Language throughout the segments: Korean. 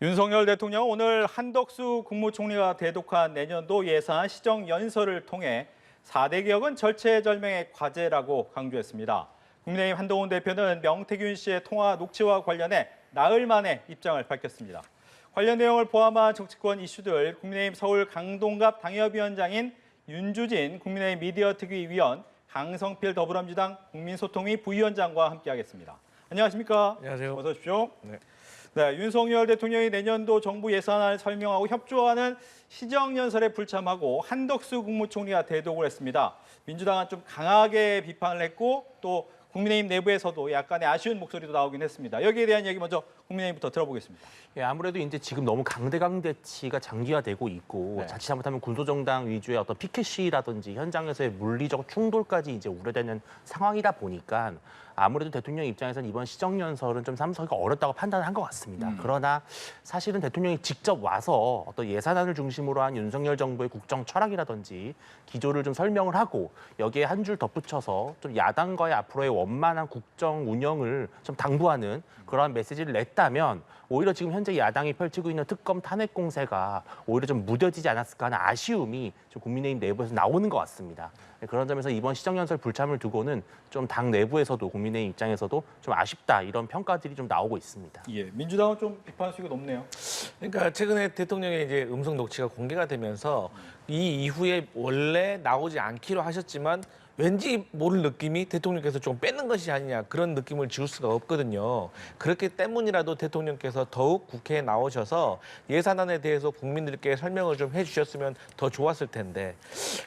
윤석열 대통령은 오늘 한덕수 국무총리가 대독한 내년도 예산 시정연설을 통해 4대 개혁은 절체절명의 과제라고 강조했습니다. 국민의힘 한동훈 대표는 명태균 씨의 통화 녹취와 관련해 나흘 만에 입장을 밝혔습니다. 관련 내용을 포함한 정치권 이슈들 국민의힘 서울 강동갑 당협위원장인 윤주진 국민의힘 미디어특위위원, 강성필 더불어민주당 국민소통위 부위원장과 함께하겠습니다. 안녕하십니까? 안녕하세요. 어서 오십시오. 네. 네, 윤석열 대통령이 내년도 정부 예산안을 설명하고 협조하는 시정연설에 불참하고 한덕수 국무총리가 대독을 했습니다. 민주당은 좀 강하게 비판을 했고 또 국민의힘 내부에서도 약간의 아쉬운 목소리도 나오긴 했습니다. 여기에 대한 얘기 먼저 국민의힘부터 들어보겠습니다. 예, 아무래도 이제 지금 너무 강대강대치가 장기화되고 있고 네. 자칫 잘못하면 군소정당 위주의 어떤 피켓 시위라든지 현장에서의 물리적 충돌까지 이제 우려되는 상황이다 보니까 아무래도 대통령 입장에서는 이번 시정연설은 좀 참석하기가 어렵다고 판단을 한 것 같습니다. 그러나 사실은 대통령이 직접 와서 어떤 예산안을 중심으로 한 윤석열 정부의 국정 철학이라든지 기조를 좀 설명을 하고 여기에 한 줄 덧붙여서 좀 야당과의 앞으로의 원만한 국정 운영을 좀 당부하는 그러한 메시지를 냈다면 오히려 지금 현재 야당이 펼치고 있는 특검 탄핵 공세가 오히려 좀 무뎌지지 않았을까 하는 아쉬움이 좀 국민의힘 내부에서 나오는 것 같습니다. 그런 점에서 이번 시정연설 불참을 두고는 좀 당 내부에서도 국민의힘 입장에서도 좀 아쉽다 이런 평가들이 좀 나오고 있습니다. 예, 민주당은 좀 비판 수위가 높네요. 그러니까 최근에 대통령의 이제 음성 녹취가 공개가 되면서 이 이후에 원래 나오지 않기로 하셨지만 왠지 모를 느낌이 대통령께서 좀 뺏는 것이 아니냐 그런 느낌을 지울 수가 없거든요. 그렇기 때문이라도 대통령께서 더욱 국회에 나오셔서 예산안에 대해서 국민들께 설명을 좀 해주셨으면 더 좋았을 텐데.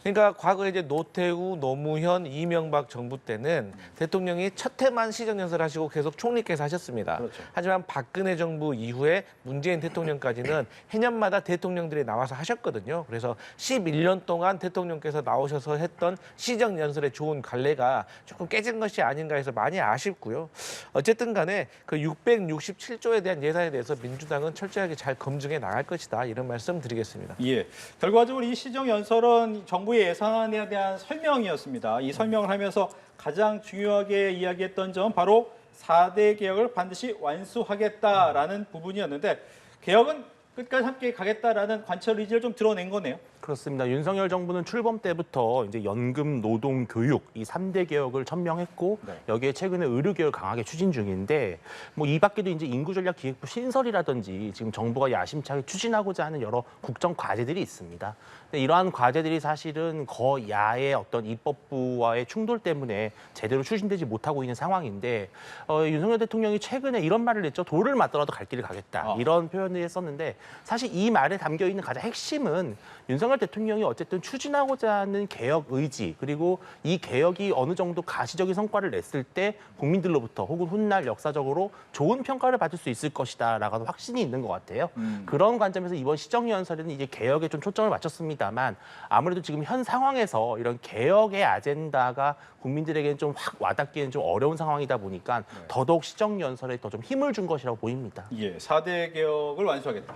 그러니까 과거에 이제 노태우, 노무현, 이명박 정부 때는 대통령이 첫 해만 시정연설 하시고 계속 총리께서 하셨습니다. 그렇죠. 하지만 박근혜 정부 이후에 문재인 대통령까지는 해년마다 대통령들이 나와서 하셨거든요. 그래서 11년 동안 대통령께서 나오셔서 했던 시정연설의 좋은 관례가 조금 깨진 것이 아닌가 해서 많이 아쉽고요. 어쨌든 간에 그 667조에 대한 예산에 대해서 민주당은 철저하게 잘 검증해 나갈 것이다. 이런 말씀 드리겠습니다. 예, 결과적으로 이 시정연설은 정부의 예산안에 대한 설명이었습니다. 이 설명을 하면서 가장 중요하게 이야기했던 점 바로 4대 개혁을 반드시 완수하겠다라는 부분이었는데 개혁은 끝까지 함께 가겠다라는 관철 의지를 좀 드러낸 거네요. 그렇습니다. 윤석열 정부는 출범 때부터 이제 연금, 노동, 교육 이 3대 개혁을 천명했고 네. 여기에 최근에 의료 개혁을 강하게 추진 중인데 뭐 이 밖에도 이제 인구전략기획부 신설이라든지 지금 정부가 야심차게 추진하고자 하는 여러 국정 과제들이 있습니다. 근데 이러한 과제들이 사실은 거야의 어떤 입법부와의 충돌 때문에 제대로 추진되지 못하고 있는 상황인데 윤석열 대통령이 최근에 이런 말을 했죠. 돌을 맞더라도 갈 길을 가겠다. 이런 표현을 했었는데 사실 이 말에 담겨 있는 가장 핵심은 윤석열 대통령이 어쨌든 추진하고자 하는 개혁 의지 그리고 이 개혁이 어느 정도 가시적인 성과를 냈을 때 국민들로부터 혹은 훗날 역사적으로 좋은 평가를 받을 수 있을 것이다라고 확신이 있는 것 같아요. 그런 관점에서 이번 시정연설에는 이제 개혁에 좀 초점을 맞췄습니다만 아무래도 지금 현 상황에서 이런 개혁의 아젠다가 국민들에게는 좀 확 와닿기에는 좀 어려운 상황이다 보니까 더더욱 시정연설에 더 좀 힘을 준 것이라고 보입니다. 예, 4대 개혁을 완수하겠다.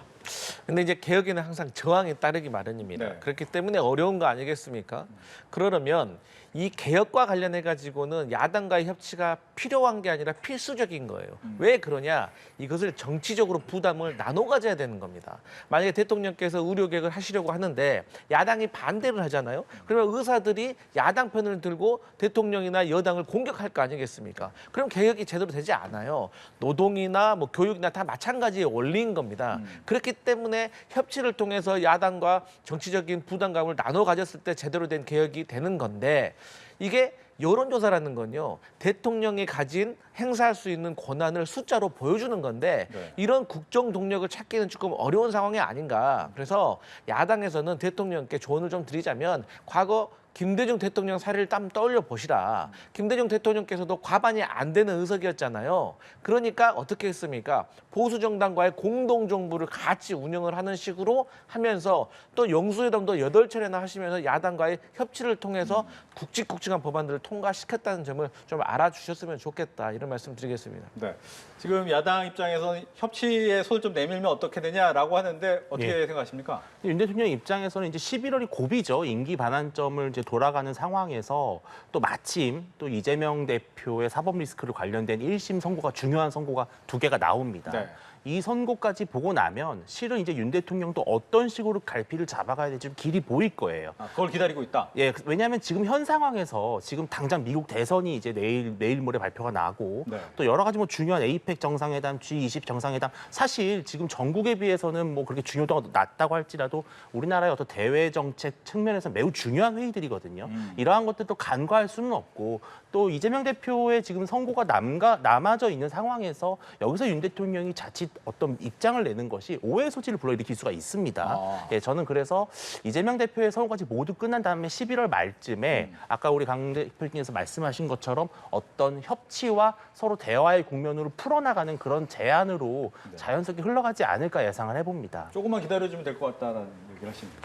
근데 이제 개혁에는 항상 저항이 따르기 마련입니다. 네. 그렇기 때문에 어려운 거 아니겠습니까? 그러려면 이 개혁과 관련해 가지고는 야당과의 협치가 필요한 게 아니라 필수적인 거예요. 왜 그러냐? 이것을 정치적으로 부담을 나눠 가져야 되는 겁니다. 만약에 대통령께서 의료 개혁을 하시려고 하는데 야당이 반대를 하잖아요. 그러면 의사들이 야당 편을 들고 대통령이나 여당을 공격할 거 아니겠습니까? 그럼 개혁이 제대로 되지 않아요. 노동이나 뭐 교육이나 다 마찬가지의 원리인 겁니다. 그렇기 때문에 협치를 통해서 야당과 정치적인 부담감을 나눠 가졌을 때 제대로 된 개혁이 되는 건데 이게 여론조사라는 건요. 대통령이 가진 행사할 수 있는 권한을 숫자로 보여주는 건데 네. 이런 국정 동력을 찾기는 조금 어려운 상황이 아닌가. 그래서 야당에서는 대통령께 조언을 좀 드리자면 과거 김대중 대통령 사례를 떠올려 보시라. 김대중 대통령께서도 과반이 안 되는 의석이었잖아요. 그러니까 어떻게 했습니까? 보수 정당과의 공동 정부를 같이 운영을 하는 식으로 하면서 또 영수회담도 8차례나 하시면서 야당과의 협치를 통해서 굵직굵직한 법안들을 통과시켰다는 점을 좀 알아주셨으면 좋겠다. 이런 말씀 드리겠습니다. 네, 지금 야당 입장에서는 협치에 손을 좀 내밀면 어떻게 되냐라고 하는데 어떻게 생각하십니까? 윤 대통령 입장에서는 이제 11월이 고비죠. 임기 반환점을 이제 돌아가는 상황에서 또 마침 또 이재명 대표의 사법 리스크를 관련된 1심 선고가 중요한 선고가 2개가 나옵니다. 네. 이 선고까지 보고 나면 실은 이제 윤 대통령도 어떤 식으로 갈피를 잡아가야 될지 좀 길이 보일 거예요. 그걸 기다리고 있다. 예, 왜냐하면 지금 현 상황에서 지금 당장 미국 대선이 이제 내일 모레 발표가 나고 네. 또 여러 가지 뭐 중요한 에이펙 정상회담, G20 정상회담 사실 지금 전국에 비해서는 뭐 그렇게 중요도가 낮다고 할지라도 우리나라의 어떤 대외 정책 측면에서 매우 중요한 회의들이거든요. 이러한 것들도 간과할 수는 없고 또 이재명 대표의 지금 선고가 남아져 있는 상황에서 여기서 윤 대통령이 자칫 어떤 입장을 내는 것이 오해 소지를 불러일으킬 수가 있습니다. 예, 저는 그래서 이재명 대표의 선고까지 모두 끝난 다음에 11월 말쯤에 아까 우리 강 대표님께서 말씀하신 것처럼 어떤 협치와 서로 대화의 국면으로 풀어나가는 그런 제안으로 자연스럽게 흘러가지 않을까 예상을 해봅니다. 조금만 기다려주면 될 것 같다는 얘기를 하십니다.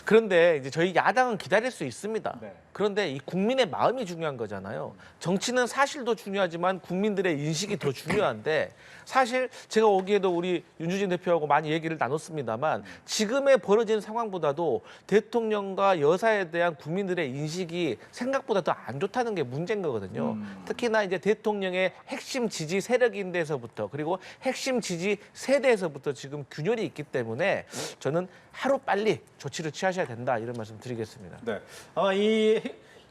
그런데 이제 저희 야당은 기다릴 수 있습니다. 네. 그런데 이 국민의 마음이 중요한 거잖아요. 정치는 사실도 중요하지만 국민들의 인식이 더 중요한데 사실 제가 오기에도 우리 윤주진 대표하고 많이 얘기를 나눴습니다만 지금의 벌어진 상황보다도 대통령과 여사에 대한 국민들의 인식이 생각보다 더 안 좋다는 게 문제인 거거든요. 특히나 이제 대통령의 핵심 지지 세력인데서부터 그리고 핵심 지지 세대에서부터 지금 균열이 있기 때문에 저는 하루 빨리 조치를 취하셔야 된다 이런 말씀 드리겠습니다. 네. 아마 이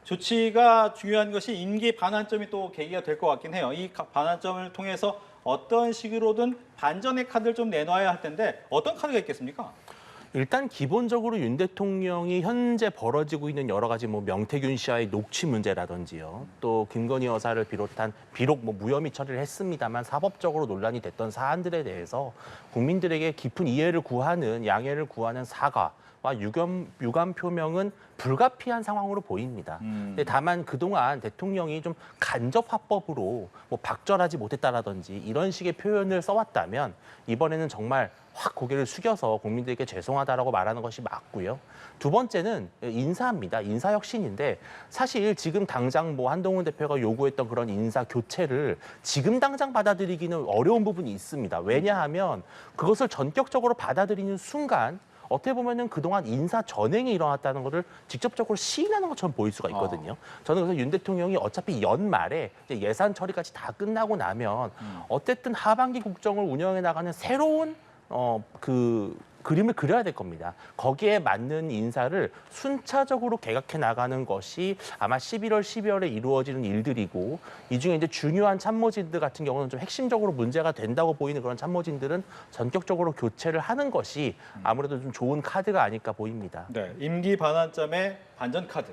조치가 중요한 것이 임기 반환점이 또 계기가 될 것 같긴 해요. 이 반환점을 통해서 어떤 식으로든 반전의 카드를 좀 내놔야 할 텐데 어떤 카드가 있겠습니까? 일단 기본적으로 윤 대통령이 현재 벌어지고 있는 여러 가지 뭐 명태균 씨와의 녹취 문제라든지요. 또 김건희 여사를 비롯한 비록 뭐 무혐의 처리를 했습니다만 사법적으로 논란이 됐던 사안들에 대해서 국민들에게 깊은 이해를 구하는 양해를 구하는 사과와 유감 표명은 불가피한 상황으로 보입니다. 근데 다만 그동안 대통령이 좀 간접 화법으로 뭐 박절하지 못했다라든지 이런 식의 표현을 써왔다면 이번에는 정말 확 고개를 숙여서 국민들에게 죄송하다라고 말하는 것이 맞고요. 두 번째는 인사입니다. 인사혁신인데 사실 지금 당장 뭐 한동훈 대표가 요구했던 그런 인사 교체를 지금 당장 받아들이기는 어려운 부분이 있습니다. 왜냐하면 그것을 전격적으로 받아들이는 순간 어떻게 보면은 그동안 인사 전횡이 일어났다는 것을 직접적으로 시인하는 것처럼 보일 수가 있거든요. 저는 그래서 윤 대통령이 어차피 연말에 이제 예산 처리까지 다 끝나고 나면 어쨌든 하반기 국정을 운영해 나가는 새로운 그림을 그려야 될 겁니다. 거기에 맞는 인사를 순차적으로 개각해 나가는 것이 아마 11월, 12월에 이루어지는 일들이고 이 중에 이제 중요한 참모진들 같은 경우는 좀 핵심적으로 문제가 된다고 보이는 그런 참모진들은 전격적으로 교체를 하는 것이 아무래도 좀 좋은 카드가 아닐까 보입니다. 네. 임기 반환점의 반전 카드.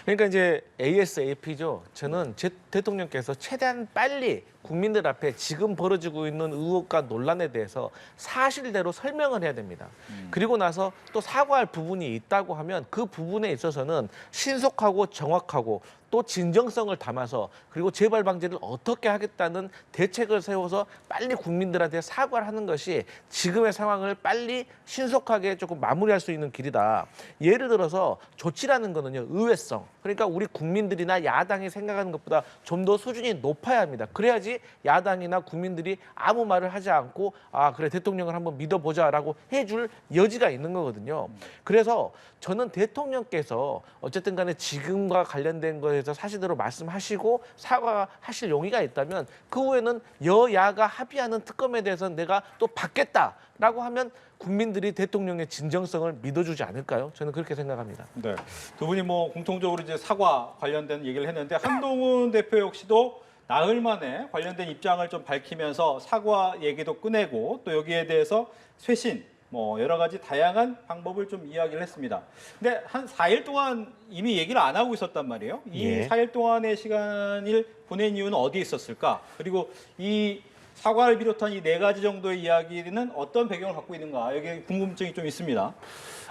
그러니까 이제 ASAP죠. 저는 대통령께서 최대한 빨리 국민들 앞에 지금 벌어지고 있는 의혹과 논란에 대해서 사실대로 설명을 해야 됩니다. 그리고 나서 또 사과할 부분이 있다고 하면 그 부분에 있어서는 신속하고 정확하고 또 진정성을 담아서 그리고 재발 방지를 어떻게 하겠다는 대책을 세워서 빨리 국민들한테 사과를 하는 것이 지금의 상황을 빨리 신속하게 조금 마무리할 수 있는 길이다. 예를 들어서 조치라는 거는요, 의외성. 그러니까 우리 국민들이나 야당이 생각하는 것보다 좀 더 수준이 높아야 합니다. 그래야지 야당이나 국민들이 아무 말을 하지 않고 아 그래 대통령을 한번 믿어보자라고 해줄 여지가 있는 거거든요. 그래서 저는 대통령께서 어쨌든 간에 지금과 관련된 거에서 사실대로 말씀하시고 사과하실 용의가 있다면 그 후에는 여야가 합의하는 특검에 대해서는 내가 또 받겠다라고 하면 국민들이 대통령의 진정성을 믿어주지 않을까요? 저는 그렇게 생각합니다. 네. 두 분이 뭐 공통적으로 이제 사과 관련된 얘기를 했는데 한동훈 대표 역시도 나흘 만에 관련된 입장을 좀 밝히면서 사과 얘기도 꺼내고 또 여기에 대해서 쇄신 뭐 여러 가지 다양한 방법을 좀 이야기를 했습니다. 근데 한 4일 동안 이미 얘기를 안 하고 있었단 말이에요. 이 예. 4일 동안의 시간을 보낸 이유는 어디에 있었을까? 그리고 이 사과를 비롯한 이 4가지 정도의 이야기는 어떤 배경을 갖고 있는가? 여기에 궁금증이 좀 있습니다.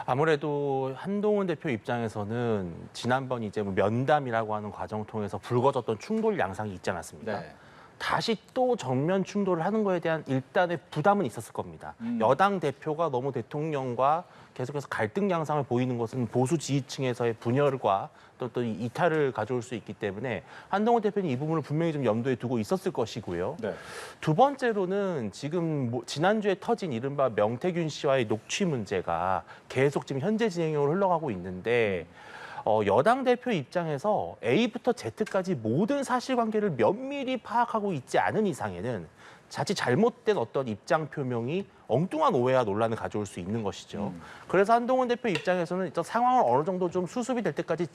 아무래도 한동훈 대표 입장에서는 지난번 이제 뭐 면담이라고 하는 과정 통해서 불거졌던 충돌 양상이 있지 않았습니까? 네. 다시 또 정면 충돌을 하는 거에 대한 일단의 부담은 있었을 겁니다. 여당 대표가 너무 대통령과 계속해서 갈등 양상을 보이는 것은 보수 지지층에서의 분열과 또 이탈을 가져올 수 있기 때문에 한동훈 대표는 이 부분을 분명히 좀 염두에 두고 있었을 것이고요. 네. 두 번째로는 지금 지난주에 터진 이른바 명태균 씨와의 녹취 문제가 계속 지금 현재 진행형으로 흘러가고 있는데 여당 대표 입장에서 A부터 Z까지 모든 사실관계를 면밀히 파악하고 있지 않은 이상에는 자칫 잘못된 어떤 입장 표명이 엉뚱한 오해와 논란을 가져올 수 있는 것이죠. 그래서 한동훈 대표 입장에서는 일단 상황을 어느 정도 좀 수습이 될 때까지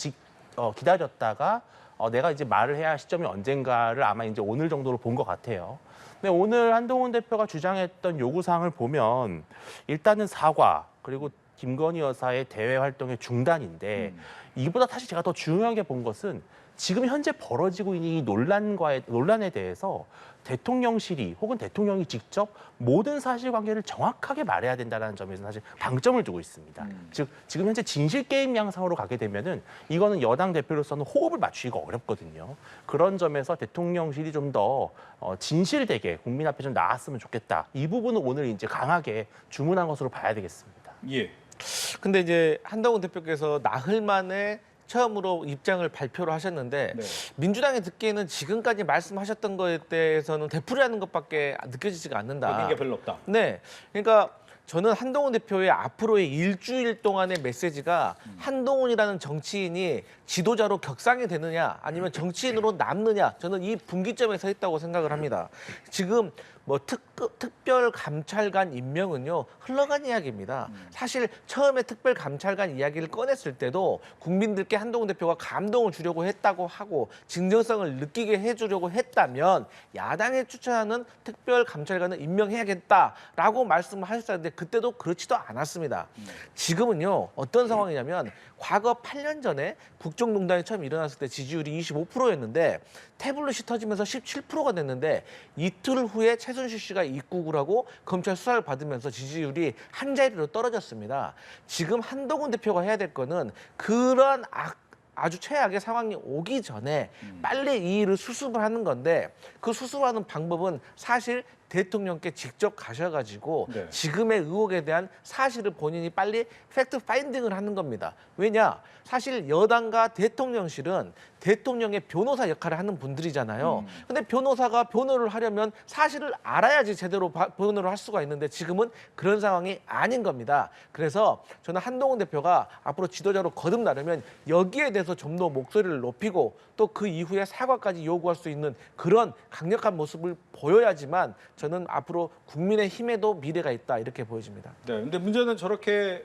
기다렸다가 내가 이제 말을 해야 할 시점이 언젠가를 아마 이제 오늘 정도로 본 것 같아요. 근데 오늘 한동훈 대표가 주장했던 요구사항을 보면 일단은 사과, 그리고 김건희 여사의 대외 활동의 중단인데 이보다 사실 제가 더 중요하게 본 것은 지금 현재 벌어지고 있는 이 논란에 대해서 대통령실이 혹은 대통령이 직접 모든 사실관계를 정확하게 말해야 된다는 점에서 사실 방점을 두고 있습니다. 즉 지금 현재 진실 게임 양상으로 가게 되면은 이거는 여당 대표로서는 호흡을 맞추기가 어렵거든요. 그런 점에서 대통령실이 좀 더 진실되게 국민 앞에 좀 나왔으면 좋겠다. 이 부분은 오늘 이제 강하게 주문한 것으로 봐야 되겠습니다. 예. 근데 이제 한동훈 대표께서 나흘 만에 처음으로 입장을 발표를 하셨는데 네. 민주당이 듣기에는 지금까지 말씀하셨던 거에 대해서는 되풀이하는 것밖에 느껴지지가 않는다. 바뀐 게 별로 없다. 네, 그러니까 저는 한동훈 대표의 앞으로의 일주일 동안의 메시지가 한동훈이라는 정치인이 지도자로 격상이 되느냐 아니면 정치인으로 남느냐, 저는 이 분기점에 서 있다고 생각을 합니다. 지금 뭐 특별감찰관 임명은요 흘러간 이야기입니다. 사실 처음에 특별감찰관 이야기를 꺼냈을 때도 국민들께 한동훈 대표가 감동을 주려고 했다고 하고 진정성을 느끼게 해주려고 했다면 야당에 추천하는 특별감찰관을 임명해야겠다라고 말씀을 하셨었는데 그때도 그렇지도 않았습니다. 지금은요 어떤 상황이냐면 과거 8년 전에 국정농단이 처음 일어났을 때 지지율이 25%였는데 태블릿이 터지면서 17%가 됐는데 이틀 후에 최순실 씨가 입국을 하고 검찰 수사를 받으면서 지지율이 한 자리로 떨어졌습니다. 지금 한동훈 대표가 해야 될 거는 그런 아주 최악의 상황이 오기 전에 빨리 이 일을 수습을 하는 건데 그 수습하는 방법은 사실 대통령께 직접 가셔가지고 네. 지금의 의혹에 대한 사실을 본인이 빨리 팩트 파인딩을 하는 겁니다. 왜냐? 사실 여당과 대통령실은 대통령의 변호사 역할을 하는 분들이잖아요. 근데 변호사가 변호를 하려면 사실을 알아야지 제대로 변호를 할 수가 있는데 지금은 그런 상황이 아닌 겁니다. 그래서 저는 한동훈 대표가 앞으로 지도자로 거듭나려면 여기에 대해서 좀 더 목소리를 높이고 또 그 이후에 사과까지 요구할 수 있는 그런 강력한 모습을 보여야지만 저는 앞으로 국민의힘에도 미래가 있다 이렇게 보여집니다. 네. 근데 문제는 저렇게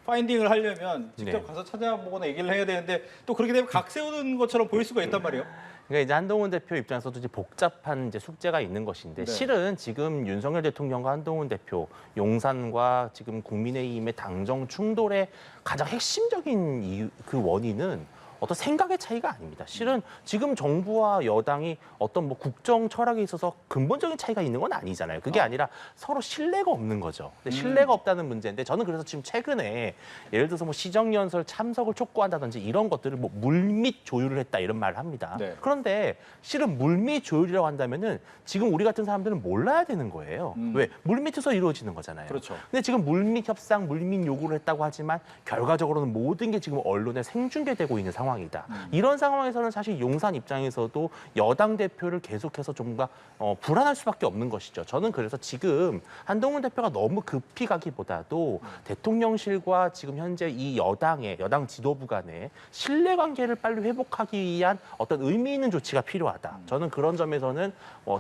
파인딩을 하려면 직접 네. 가서 찾아보거나 얘기를 해야 되는데 또 그렇게 되면 각 세우는 것처럼 보일 수가 있단 말이에요. 그러니까 이제 한동훈 대표 입장에서도 이제 복잡한 이제 숙제가 있는 것인데 네. 실은 지금 윤석열 대통령과 한동훈 대표 용산과 지금 국민의힘의 당정 충돌의 가장 핵심적인 그 원인은 어떤 생각의 차이가 아닙니다. 실은 지금 정부와 여당이 어떤 뭐 국정 철학에 있어서 근본적인 차이가 있는 건 아니잖아요. 그게 아니라 서로 신뢰가 없는 거죠. 근데 신뢰가 없다는 문제인데 저는 그래서 지금 최근에 예를 들어서 뭐 시정연설 참석을 촉구한다든지 이런 것들을 뭐 물밑 조율을 했다 이런 말을 합니다. 네. 그런데 실은 물밑 조율이라고 한다면은 지금 우리 같은 사람들은 몰라야 되는 거예요. 왜? 물밑에서 이루어지는 거잖아요. 그렇죠. 근데 지금 물밑 협상, 물밑 요구를 했다고 하지만 결과적으로는 모든 게 지금 언론에 생중계되고 있는 상황이다. 이런 상황에서는 사실 용산 입장에서도 여당 대표를 계속해서 좀 더 불안할 수밖에 없는 것이죠. 저는 그래서 지금 한동훈 대표가 너무 급히 가기보다도 대통령실과 지금 현재 이 여당 지도부 간의 신뢰관계를 빨리 회복하기 위한 어떤 의미 있는 조치가 필요하다. 저는 그런 점에서는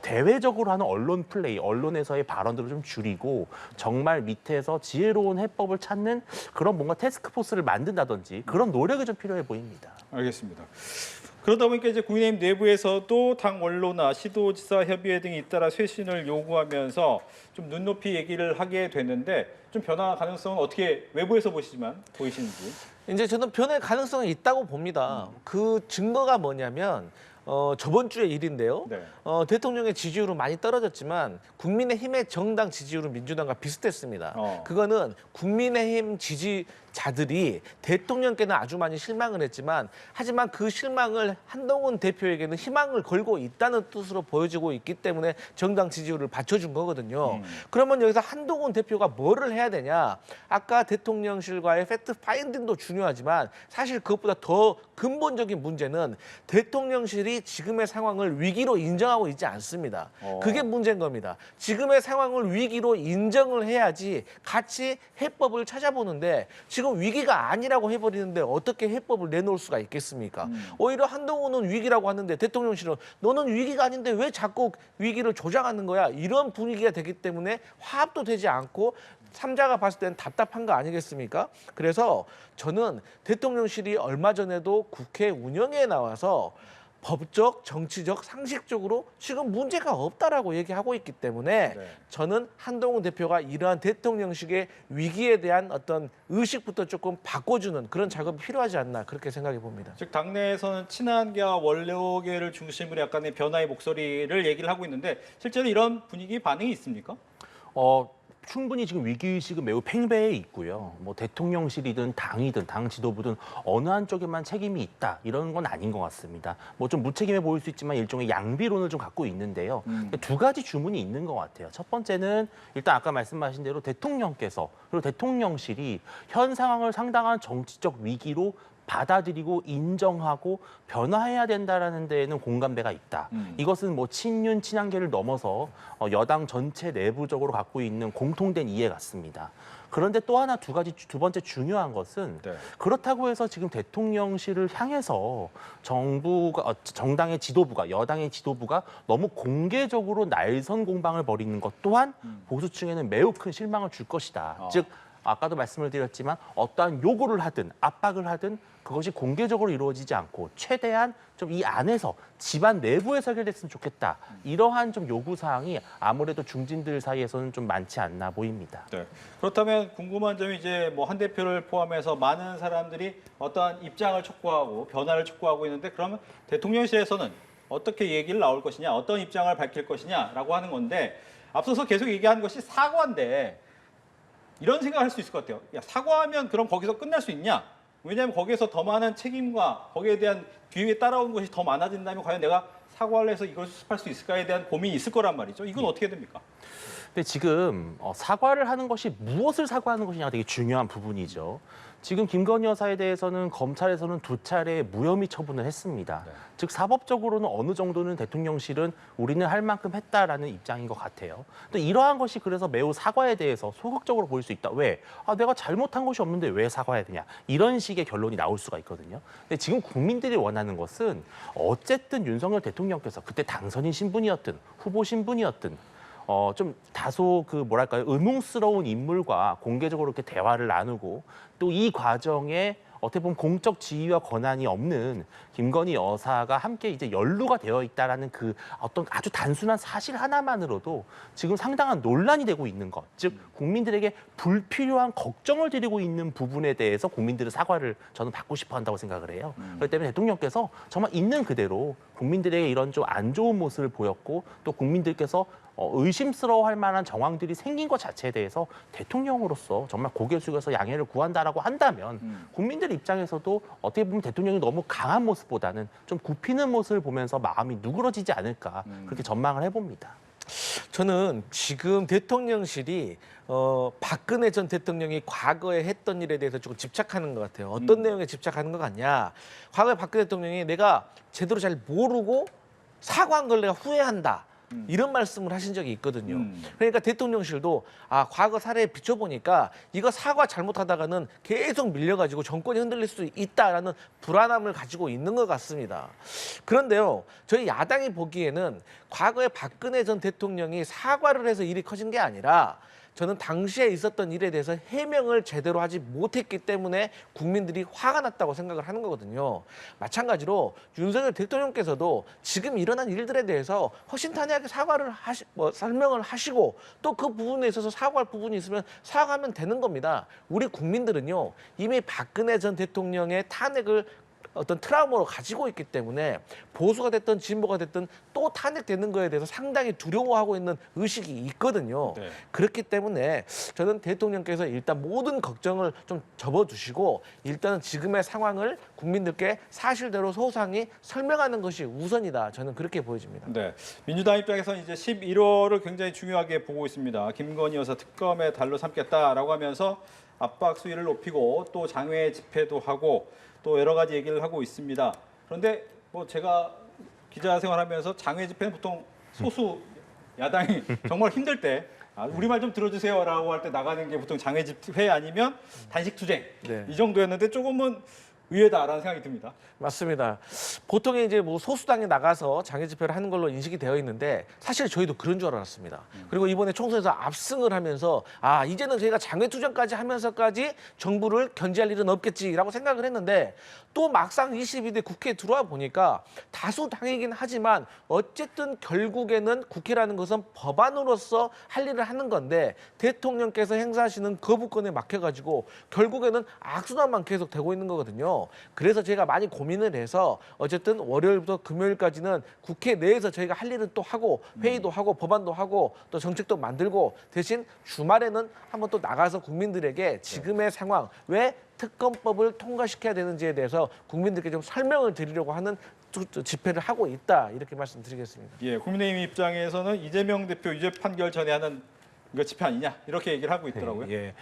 대외적으로 하는 언론 플레이, 언론에서의 발언들을 좀 줄이고 정말 밑에서 지혜로운 해법을 찾는 그런 뭔가 태스크포스를 만든다든지 그런 노력이 좀 필요해 보입니다. 알겠습니다. 그러다 보니까 이제 국민의힘 내부에서도 당 원로나 시도지사 협의회 등이 잇따라 쇄신을 요구하면서 좀 눈높이 얘기를 하게 되는데 좀 변화 가능성은 어떻게 외부에서 보이시는지? 이제 저는 변화의 가능성이 있다고 봅니다. 그 증거가 뭐냐면 저번 주의 일인데요. 네. 대통령의 지지율은 많이 떨어졌지만 국민의힘의 정당 지지율은 민주당과 비슷했습니다. 그거는 국민의힘 지지자들이 대통령께는 아주 많이 실망을 했지만 하지만 그 실망을 한동훈 대표에게는 희망을 걸고 있다는 뜻으로 보여지고 있기 때문에 정당 지지율을 받쳐준 거거든요. 그러면 여기서 한동훈 대표가 뭐를 해야 되냐? 아까 대통령실과의 팩트 파인딩도 중요하지만 사실 그것보다 더 근본적인 문제는 대통령실이 국민들이 지금의 상황을 위기로 인정하고 있지 않습니다. 그게 문제인 겁니다. 지금의 상황을 위기로 인정을 해야지 같이 해법을 찾아보는데 지금 위기가 아니라고 해버리는데 어떻게 해법을 내놓을 수가 있겠습니까? 오히려 한동훈은 위기라고 하는데 대통령실은 너는 위기가 아닌데 왜 자꾸 위기를 조장하는 거야? 이런 분위기가 되기 때문에 화합도 되지 않고 삼자가 봤을 때는 답답한 거 아니겠습니까? 그래서 저는 대통령실이 얼마 전에도 국회 운영에 나와서 법적, 정치적, 상식적으로 지금 문제가 없다라고 얘기하고 있기 때문에 네. 저는 한동훈 대표가 이러한 대통령식의 위기에 대한 어떤 의식부터 조금 바꿔주는 그런 작업이 필요하지 않나 그렇게 생각해 봅니다. 즉 당내에서는 친한계와 원로계를 중심으로 약간의 변화의 목소리를 얘기를 하고 있는데 실제로 이런 분위기 반응이 있습니까? 충분히 지금 위기의식은 매우 팽배해 있고요. 뭐 대통령실이든 당이든 당 지도부든 어느 한쪽에만 책임이 있다 이런 건 아닌 것 같습니다. 뭐 좀 무책임해 보일 수 있지만 일종의 양비론을 좀 갖고 있는데요. 두 가지 주문이 있는 것 같아요. 첫 번째는 일단 아까 말씀하신 대로 대통령께서 그리고 대통령실이 현 상황을 상당한 정치적 위기로 받아들이고 인정하고 변화해야 된다라는 데에는 공감대가 있다. 이것은 뭐 친윤 친한계를 넘어서 여당 전체 내부적으로 갖고 있는 공통된 이해 같습니다. 그런데 또 하나 두 번째 중요한 것은 네. 그렇다고 해서 지금 대통령실을 향해서 정당의 지도부가 여당의 지도부가 너무 공개적으로 날선 공방을 벌이는 것 또한 보수층에는 매우 큰 실망을 줄 것이다. 즉 아까도 말씀을 드렸지만 어떠한 요구를 하든 압박을 하든 그것이 공개적으로 이루어지지 않고 최대한 좀 이 안에서 집안 내부에서 해결됐으면 좋겠다. 이러한 좀 요구사항이 아무래도 중진들 사이에서는 좀 많지 않나 보입니다. 네. 그렇다면 궁금한 점이 이제 뭐 한 대표를 포함해서 많은 사람들이 어떠한 입장을 촉구하고 변화를 촉구하고 있는데 그러면 대통령실에서는 어떻게 얘기를 나올 것이냐, 어떤 입장을 밝힐 것이냐라고 하는 건데 앞서서 계속 얘기한 것이 사과인데 이런 생각을 할 수 있을 것 같아요. 야, 사과하면 그럼 거기서 끝날 수 있냐? 왜냐하면 거기에서 더 많은 책임과 거기에 대한 뒤에 따라온 것이 더 많아진다면 과연 내가 사과를 해서 이걸 수습할 수 있을까에 대한 고민이 있을 거란 말이죠. 이건 어떻게 됩니까? 근데 지금 사과를 하는 것이 무엇을 사과하는 것이냐가 되게 중요한 부분이죠. 지금 김건희 여사에 대해서는 검찰에서는 2차례 무혐의 처분을 했습니다. 네. 즉 사법적으로는 어느 정도는 대통령실은 우리는 할 만큼 했다라는 입장인 것 같아요. 또 이러한 것이 그래서 매우 사과에 대해서 소극적으로 보일 수 있다. 왜? 내가 잘못한 것이 없는데 왜 사과해야 되냐. 이런 식의 결론이 나올 수가 있거든요. 근데 지금 국민들이 원하는 것은 어쨌든 윤석열 대통령께서 그때 당선인 신분이었든 후보 신분이었든 좀 다소 뭐랄까요 의문스러운 인물과 공개적으로 이렇게 대화를 나누고 또 이 과정에 어떻게 보면 공적 지위와 권한이 없는 김건희 여사가 함께 이제 연루가 되어 있다라는 그 어떤 아주 단순한 사실 하나만으로도 지금 상당한 논란이 되고 있는 것, 즉 국민들에게 불필요한 걱정을 드리고 있는 부분에 대해서 국민들은 사과를 저는 받고 싶어 한다고 생각을 해요. 그렇기 때문에 대통령께서 정말 있는 그대로 국민들에게 이런 좀 안 좋은 모습을 보였고 또 국민들께서 의심스러워할 만한 정황들이 생긴 것 자체에 대해서 대통령으로서 정말 고개 숙여서 양해를 구한다라고 한다면 국민들 입장에서도 어떻게 보면 대통령이 너무 강한 모습보다는 좀 굽히는 모습을 보면서 마음이 누그러지지 않을까 그렇게 전망을 해봅니다. 저는 지금 대통령실이 박근혜 전 대통령이 과거에 했던 일에 대해서 조금 집착하는 것 같아요. 어떤 내용에 집착하는 것 같냐. 과거에 박근혜 대통령이 내가 제대로 잘 모르고 사과한 걸 내가 후회한다. 이런 말씀을 하신 적이 있거든요. 그러니까 대통령실도 과거 사례에 비춰보니까 이거 사과 잘못하다가는 계속 밀려가지고 정권이 흔들릴 수도 있다라는 불안함을 가지고 있는 것 같습니다. 그런데요, 저희 야당이 보기에는 과거에 박근혜 전 대통령이 사과를 해서 일이 커진 게 아니라 저는 당시에 있었던 일에 대해서 해명을 제대로 하지 못했기 때문에 국민들이 화가 났다고 생각을 하는 거거든요. 마찬가지로 윤석열 대통령께서도 지금 일어난 일들에 대해서 허심탄회하게 설명을 하시고 또 그 부분에 있어서 사과할 부분이 있으면 사과하면 되는 겁니다. 우리 국민들은요, 이미 박근혜 전 대통령의 탄핵을 어떤 트라우마로 가지고 있기 때문에 보수가 됐든 진보가 됐든 또 탄핵되는 거에 대해서 상당히 두려워하고 있는 의식이 있거든요. 네. 그렇기 때문에 저는 대통령께서 일단 모든 걱정을 좀 접어두시고 일단은 지금의 상황을 국민들께 사실대로 소상히 설명하는 것이 우선이다. 저는 그렇게 보여집니다. 네, 민주당 입장에서는 이제 11월을 굉장히 중요하게 보고 있습니다. 김건희 여사 특검의 달로 삼겠다라고 하면서 압박 수위를 높이고 또 장외 집회도 하고 또 여러 가지 얘기를 하고 있습니다. 그런데 뭐 제가 기자 생활하면서 장외 집회는 보통 소수 야당이 정말 힘들 때 우리말 좀 들어주세요라고 할 때 나가는 게 보통 장외 집회 아니면 단식 투쟁 네. 이 정도였는데 조금은 의외다라는 생각이 듭니다. 맞습니다. 보통 이제 뭐 소수당에 나가서 장애 집회를 하는 걸로 인식이 되어 있는데 사실 저희도 그런 줄 알았습니다. 그리고 이번에 총선에서 압승을 하면서 아 이제는 저희가 장외 투쟁까지 하면서까지 정부를 견제할 일은 없겠지라고 생각을 했는데 또 막상 22대 국회에 들어와 보니까 다수 당이긴 하지만 어쨌든 결국에는 국회라는 것은 법안으로서 할 일을 하는 건데 대통령께서 행사하시는 거부권에 막혀가지고 결국에는 악순환만 계속 되고 있는 거거든요. 그래서 제가 많이 고민을 해서 어쨌든 월요일부터 금요일까지는 국회 내에서 저희가 할 일은 또 하고 회의도 하고 법안도 하고 또 정책도 만들고 대신 주말에는 한번 또 나가서 국민들에게 지금의 상황 왜 특검법을 통과시켜야 되는지에 대해서 국민들께 좀 설명을 드리려고 하는 집회를 하고 있다 이렇게 말씀드리겠습니다. 예, 국민의힘 입장에서는 이재명 대표 유죄 판결 전에 하는 이거 집회 아니냐 이렇게 얘기를 하고 있더라고요. 예.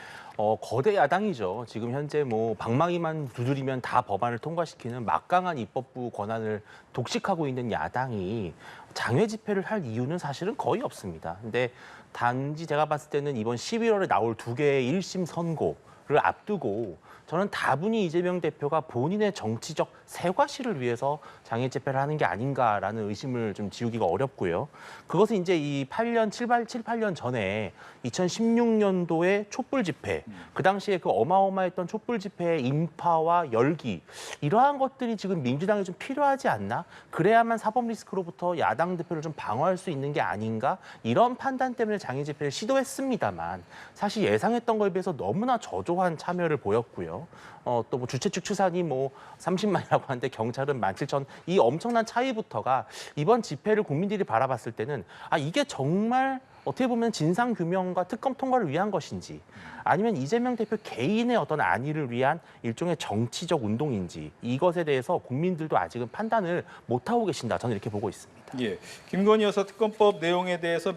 거대 야당이죠. 지금 현재 뭐 방망이만 두드리면 다 법안을 통과시키는 막강한 입법부 권한을 독식하고 있는 야당이 장외 집회를 할 이유는 사실은 거의 없습니다. 근데 단지 제가 봤을 때는 이번 11월에 나올 2개의 1심 선고를 앞두고 저는 다분히 이재명 대표가 본인의 정치적 세과시를 위해서 장애 집회를 하는 게 아닌가라는 의심을 좀 지우기가 어렵고요. 그것은 이제 이 7, 8년 전에 2016년도에 촛불 집회, 그 당시에 그 어마어마했던 촛불 집회의 인파와 열기, 이러한 것들이 지금 민주당에 좀 필요하지 않나? 그래야만 사법 리스크로부터 야당 대표를 좀 방어할 수 있는 게 아닌가? 이런 판단 때문에 장애 집회를 시도했습니다만 사실 예상했던 거에 비해서 너무나 저조한 참여를 보였고요. 또 뭐 주최 측 추산이 뭐 30만이라고 하는데 경찰은 17,000. 이 엄청난 차이부터가 이번 집회를 국민들이 바라봤을 때는 이게 정말 어떻게 보면 진상 규명과 특검 통과를 위한 것인지 아니면 이재명 대표 개인의 어떤 안위를 위한 일종의 정치적 운동인지 이것에 대해서 국민들도 아직은 판단을 못하고 계신다. 저는 이렇게 보고 있습니다. 예, 김건희 여사 특검법 내용에 대해서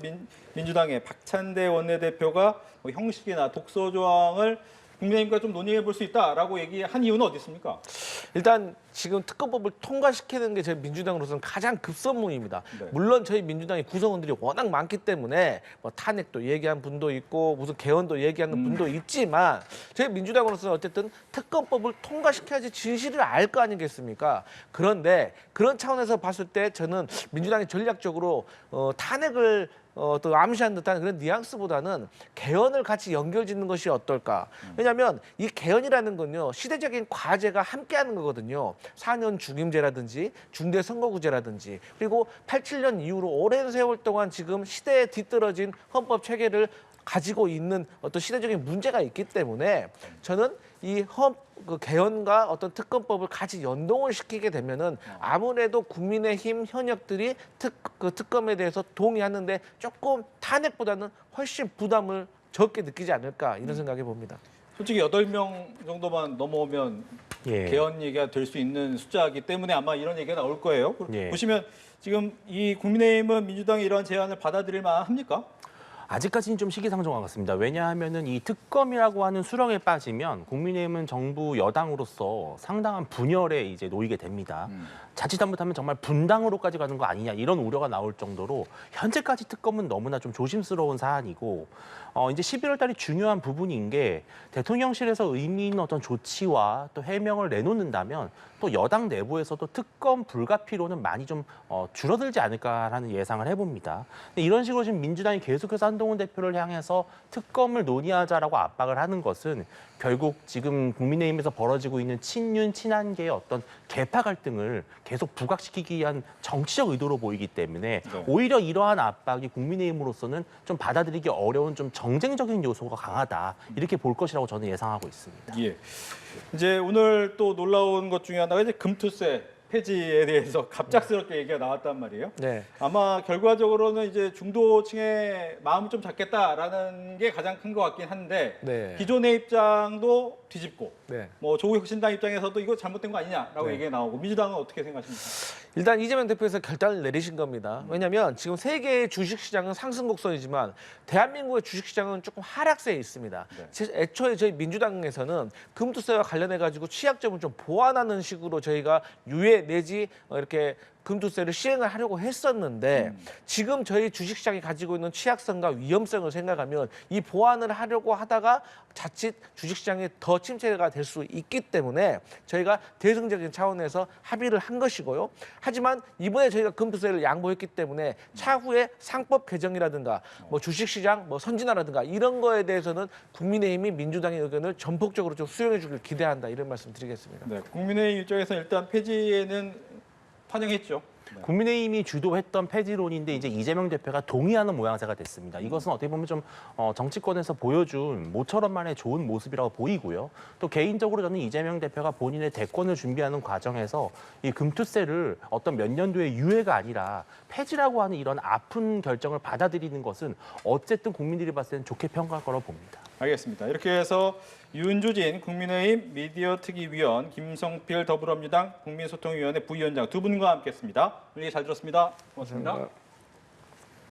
민주당의 박찬대 원내대표가 뭐 형식이나 독소 조항을 국민의힘과 좀 논의해 볼 수 있다라고 얘기한 이유는 어디 있습니까? 일단 지금 특검법을 통과시키는 게 저희 민주당으로서는 가장 급선무입니다. 네. 물론 저희 민주당의 구성원들이 워낙 많기 때문에 뭐 탄핵도 얘기한 분도 있고 무슨 개헌도 얘기하는 분도 있지만 저희 민주당으로서는 어쨌든 특검법을 통과시켜야지 진실을 알 거 아니겠습니까? 그런데 그런 차원에서 봤을 때 저는 민주당이 전략적으로 탄핵을 또 암시한 듯한 그런 뉘앙스보다는 개헌을 같이 연결짓는 것이 어떨까? 왜냐하면 이 개헌이라는 건요 시대적인 과제가 함께하는 거거든요. 4년 중임제라든지 중대선거구제라든지 그리고 87년 이후로 오랜 세월 동안 지금 시대에 뒤떨어진 헌법 체계를 가지고 있는 어떤 시대적인 문제가 있기 때문에 저는 이 그 개헌과 어떤 특검법을 같이 연동을 시키게 되면은 아무래도 국민의힘 현역들이 특검에 대해서 동의하는데 조금 탄핵보다는 훨씬 부담을 적게 느끼지 않을까 이런 생각해 봅니다. 솔직히 8명 정도만 넘어오면 예. 개헌 얘기가 될 수 있는 숫자이기 때문에 아마 이런 얘기가 나올 거예요. 예. 보시면 지금 이 국민의힘은 민주당이 이러한 제안을 받아들일 만합니까? 아직까지는 좀 시기상조한 것 같습니다. 왜냐하면은 이 특검이라고 하는 수렁에 빠지면 국민의힘은 정부 여당으로서 상당한 분열에 이제 놓이게 됩니다. 자칫 잘못하면 정말 분당으로까지 가는 거 아니냐 이런 우려가 나올 정도로 현재까지 특검은 너무나 좀 조심스러운 사안이고 이제 11월 달이 중요한 부분인 게 대통령실에서 의미 있는 어떤 조치와 또 해명을 내놓는다면 또 여당 내부에서도 특검 불가피로는 많이 좀 줄어들지 않을까라는 예상을 해봅니다. 근데 이런 식으로 지금 민주당이 계속해서 한동훈 대표를 향해서 특검을 논의하자라고 압박을 하는 것은 결국 지금 국민의힘에서 벌어지고 있는 친윤, 친한계의 어떤 계파 갈등을 계속 부각시키기 위한 정치적 의도로 보이기 때문에 네. 오히려 이러한 압박이 국민의힘으로서는 좀 받아들이기 어려운 좀 정쟁적인 요소가 강하다 이렇게 볼 것이라고 저는 예상하고 있습니다. 예. 이제 오늘 또 놀라운 것 중에 하나가 이제 금투세 폐지에 대해서 갑작스럽게 얘기가 나왔단 말이에요. 네. 아마 결과적으로는 이제 중도층의 마음을 좀 잡겠다라는 게 가장 큰 것 같긴 한데 네. 기존의 입장도 뒤집고 네. 뭐 조국혁신당 입장에서도 이거 잘못된 거 아니냐라고 네. 얘기가 나오고 민주당은 어떻게 생각하십니까? 일단 이재명 대표에서 결단을 내리신 겁니다. 왜냐하면 지금 세계의 주식시장은 상승 곡선이지만 대한민국의 주식시장은 조금 하락세에 있습니다. 네. 애초에 저희 민주당에서는 금투세와 관련해 가지고 취약점을 좀 보완하는 식으로 저희가 유예 내지 이렇게 금투세를 시행을 하려고 했었는데 지금 저희 주식시장이 가지고 있는 취약성과 위험성을 생각하면 이 보완을 하려고 하다가 자칫 주식시장이 더 침체가 될 수 있기 때문에 저희가 대승적인 차원에서 합의를 한 것이고요. 하지만 이번에 저희가 금투세를 양보했기 때문에 차후에 상법 개정이라든가 뭐 주식시장 뭐 선진화라든가 이런 거에 대해서는 국민의힘이 민주당의 의견을 전폭적으로 좀 수용해 주길 기대한다 이런 말씀 드리겠습니다. 네, 국민의힘 일정에서 일단 폐지에는 환영했죠. 국민의힘이 주도했던 폐지론인데 이제 이재명 대표가 동의하는 모양새가 됐습니다. 이것은 어떻게 보면 좀 정치권에서 보여준 모처럼만의 좋은 모습이라고 보이고요. 또 개인적으로 저는 이재명 대표가 본인의 대권을 준비하는 과정에서 이 금투세를 어떤 몇 년도의 유예가 아니라 폐지라고 하는 이런 아픈 결정을 받아들이는 것은 어쨌든 국민들이 봤을 때는 좋게 평가할 거라고 봅니다. 알겠습니다. 이렇게 해서 윤주진 국민의힘 미디어특위위원, 김성필 더불어민주당 국민소통위원회 부위원장 두 분과 함께했습니다. 오늘 잘 들었습니다. 고맙습니다. 감사합니다.